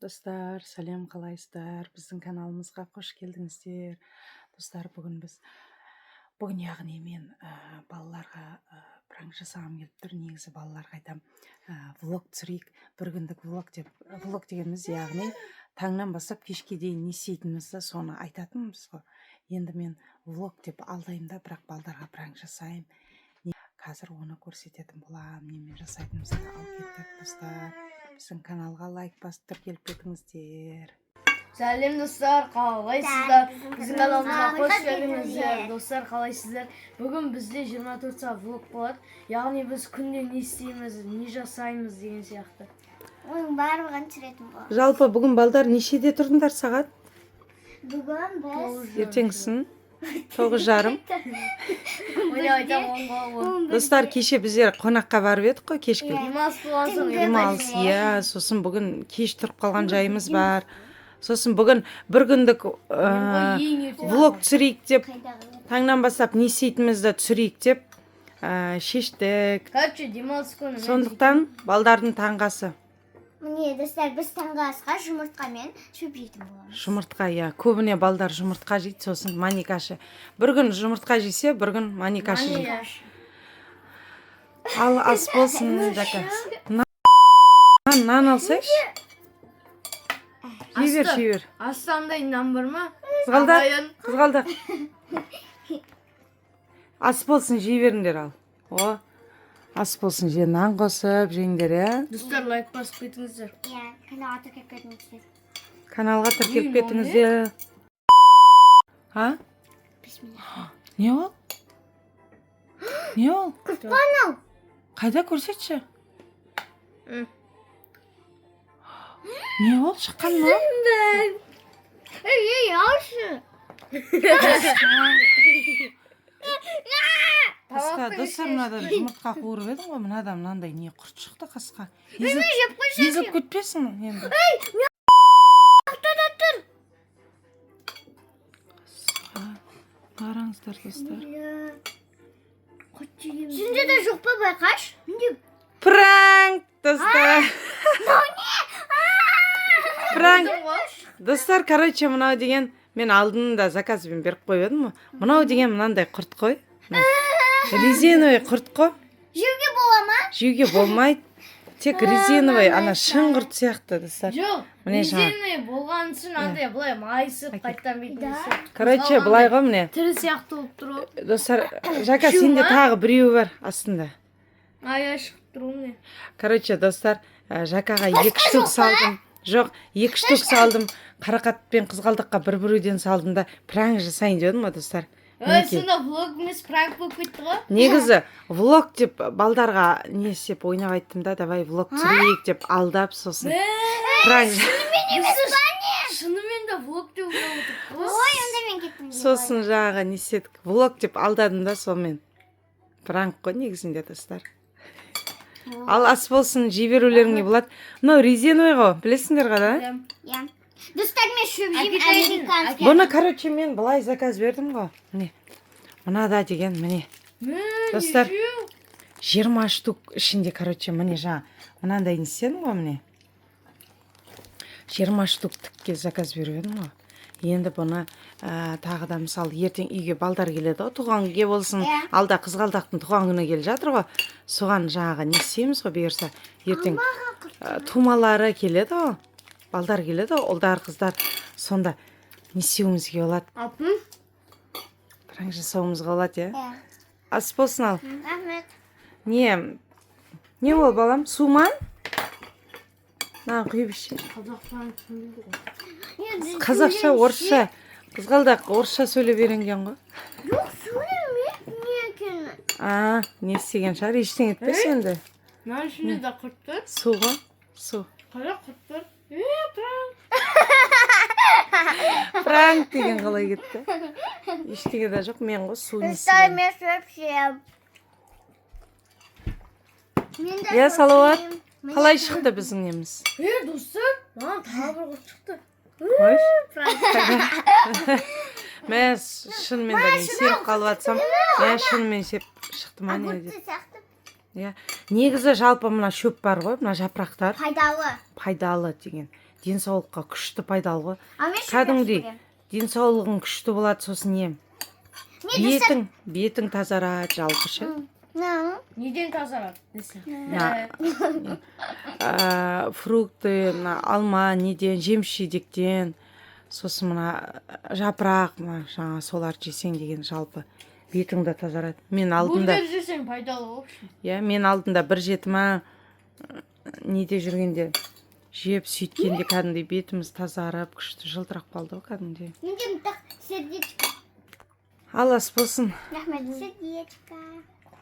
Достар, сәлем, қалайсыздар? Біздің каналымызға қош келдіңіздер. Достар, бүгін яғни мен балаларға пранк жасағым келіп тұр. Негізі балаларға айтам, влог түсірейік. Бір күндік влог дегеніміз яғни таңнан бастап кешке дейін не істейтінімізді соны айтатынбыз ғой. Енді мен влог деп алдаймын да, бірақ балаларға пранк жасаймын. Қазір оны көрсететін боламын, немен жасайтынымызды. Ал кеттік, достар. Біздің каналға лайк басып тіркеліп кетіңіздер. Сәлем достар, қалайсыздар? Біздің каналымызға қош келдіңіздер. Достар, қалайсыздар? Бүгін бізде 24 сағат влог болады. Яғни біз күнде не істейміз, не жасаймыз деген сияқты. Оның барлығын түсіретін болады. Жалпы бүгін балдар нешеде тұрдыңдар сағат? Бүгін біз Ертеңгісін 9:30. Ойнап Достар, кеше біздер қонаққа барып едік қой кешке. Демалыс болған Демалыс, иә, сосын бүгін кеш тұрып қалған жайымыз бар. Сосын бүгін бір күндік влог түсірейік деп, таңнан бастап не істейтінімізді түсірейік деп шештік. Короче, демалыс күні. Сондықтан балдардың таңғасы. міне достар, біз таңғы асқа жұмыртқамен шөп жейтін боламыз. Жұмыртқа, иә, көбіне балдар жұмыртқа жейді, сосын маникашы. Бір күн жұмыртқа жесе, бір күн маникашы жейді. Ал ас болсын, Жака. Нан алсайшы. Жей бер. Астандай нан бар ма? Қызғалдақ. Ас болсын, жей беріңдер ал. О, ас болсын, же нан қосып, жеңдер, е? Достар, лайк басып кетіңіздер. Иә, каналға тіркеліп кетіңіздер. Каналға тіркеліп кетіңіздер. А? Бисмилля. Не ол? Не ол? Анау. Қайда көрсетші? Не ол? Шыққан ма? Ей, алшы. Достар, мынадан жұмыртқа қуырып едің ғой, мынадан мынандай не құрт шықты қасқа. Езіп көтпесін енді. Қараңыздар, достар. Жүзінде де жоқ па, байқаш? Пранк, достар. Пранк. Достар, короче, мынау деген, мен алдында заказбен беріп қойып едім. Мынау деген мынандай құрт қой. Резиновый құрт қой. Жеуге бола ма? Жеуге болмайды. Тек резиновый, ана шын құрт сияқты, достар. Жоқ, Міне жаңа. резиновый болған үшін андай былай майысып қайттан бейтін. Короче, былай ғой міне. Тірі сияқты болып тұр ғой. Достар, Жака, сенде тағы біреуі бар астында. Ая шығып тұр ғой. Короче, достар, Жакаға 2 штук салдым. Жоқ, 2 штук салдым. Қарақат пен қызғалдаққа бір-біруден салдым да пранк жасайын дедім ма, достар? Сонда влог емес пранк болып кетті ғой. Негізі влог деп балдарға не істеп ойнап айттым да, давай влог түсірейік деп алдап, сосын пранк. Шынымен де влог деп ойлап отырып қой. Ой, онда мен кеттім. Сосын жаңағы не істедік, влог деп алдадым да, сонымен пранк қой негізінде, достар. Ал ас болсын, жей берулеріңе болады. Мынау резиновый ғой, білесіңдер ғой да? Иә. Достар, мен шөп жеймін, американский. Бұны, короче, мен былай заказ бердім ғой. Міне, мынада деген, міне. Достар, 20 штук ішінде, короче, міне жаңа, мынандай не істедім ғой, міне. 20 штук тікке заказ беріп едім ғой. Енді бұны тағы да мысалы ертең үйге балдар келеді ғой, туған күнге болсын, алда қызғалдақтың туған күні келе жатыр ғой. Соған жаңағы не істейміз ғой, бұйырса ертең тумалары келеді ғой. Балдар келеді ғой, ұлдар, қыздар. Сонда не істеуімізге болады? Апым? Пранк жасауымызға болады, Иә. Ас болсын ал. Рахмет. Не ол балам? Су ма? На, құйып ішейін. Қазақстан түсінбейді ғой. Қазақша, орысша. Қызғалдақ орысша сөйлеп үйренген ғой. Жоқ, сөйлеме. Не екені? Не істеген шығар? Ештеңе етпес енді. Мына ішінде де құрт тұр. Су ғой? Су. Қара құрт тұр. Пранк. Пранк деген қалай кетті? Ештеңе де жоқ, мен ғой су не Достар, істеген. мен шөп жеймін. Иә, салауат. Қалай шықты біздің неміз? Достар, маған тағы бір құрт шықты. Қойш? Мен шынымен де мен серіп қалып атсам, мен шынымен сеп шықты ма не деп. Негізі жалпы мына шөп бар ғой, мына жапырақтар Пайдалы. пайдалы деген. денсаулыққа күшті пайдалы ғой. А мен Кәдімгідей денсаулығың күшті болады, сосын не? Бетің тазарады, жалпы ше. Неден тазарады десең? Фрукты, алма, неден, жеміс-жидектен, сосын мына жапырақ, жаңа солар жесең деген жалпы бетің де тазарады. Мен алдында, Бургер жесең пайдалы ғой. мен алдында бір жетіма неде жүргенде жеп сөйткенде кәдімгідей бетіміз тазарып, күшті жылтырақ қалды ғой кәдімгідей. Менде так сердечко. Алас болсын. Рахмет. Сердечко.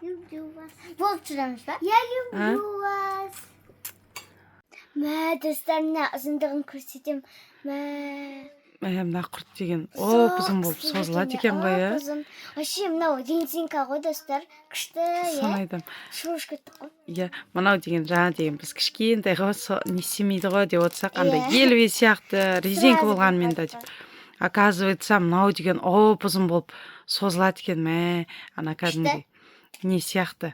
Люблю вас. Болып жүреміз ба? Я люблю вас. Мә, достар, мына ұзындығын көрсетем. Мына құрт деген ұзын болып созылады екен ғой, иә? Вообще, мынау резинка ғой, достар. Күшті, Соны иә? айтам. Шуыш кеттік қой. Иә, мынау деген жаңа деген біз кішкентай ғой, не істемейді ғой деп отырсақ, андай елве сияқты резинка болғанмен да деп. Оказывается, мынау деген ұзын болып созылады екен, ана кәдімгідей не сияқты.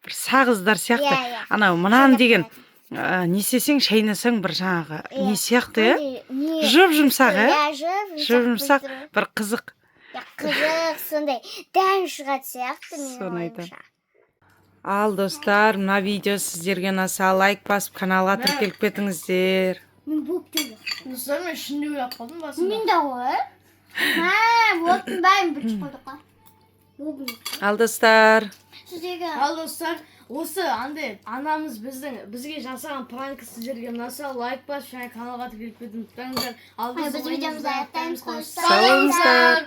Бір сағыздар сияқты. Анау мынаны деген не істесең, шайнасаң бір жаңағы не сияқты, иә? Жып-жұмсақ, иә? Жып-жұмсақ, бір қызық. Қызық, сондай дәм шығады сияқты. Соны айтам. Ал достар, мына видео сіздерге ұнаса лайк басып каналға тіркеліп кетіңіздер. Мен болып келді. Достар, мен шынды ойлап қалдым басында. Мен де ғой. Болттың бәрін бірінші қойдық қой. Ал достар. Ал достар, осы андай анамыз бізге жасаған пранкі сіздерге ұнаса лайк басып және каналға тіркеліп кетіңіздер. Ал Біз видеомызды аяқтаймыз. Сау болыңыздар.